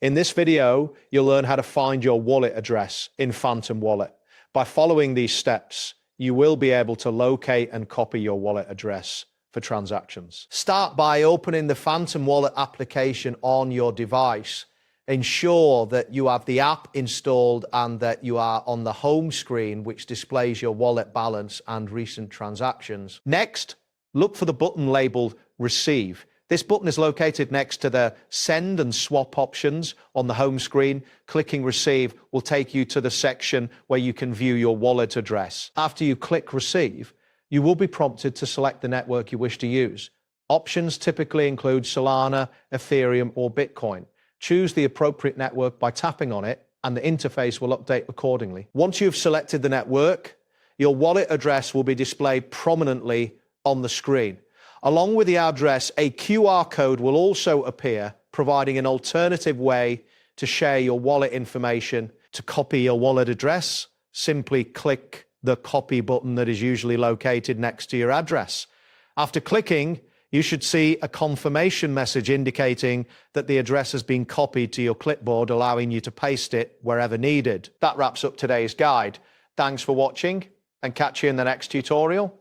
In this video, you'll learn how to find your wallet address in Phantom Wallet. By following these steps, you will be able to locate and copy your wallet address for transactions. Start by opening the Phantom Wallet application on your device. Ensure that you have the app installed and that you are on the home screen, which displays your wallet balance and recent transactions. Next, look for the button labeled Receive. This button is located next to the send and swap options on the home screen. Clicking Receive will take you to the section where you can view your wallet address. After you click Receive, you will be prompted to select the network you wish to use. Options typically include Solana, Ethereum, or Bitcoin. Choose the appropriate network by tapping on it, and the interface will update accordingly. Once you've selected the network, your wallet address will be displayed prominently on the screen. Along with the address, a QR code will also appear, providing an alternative way to share your wallet information. To copy your wallet address, simply click the copy button that is usually located next to your address. After clicking, you should see a confirmation message indicating that the address has been copied to your clipboard, allowing you to paste it wherever needed. That wraps up today's guide. Thanks for watching, and catch you in the next tutorial.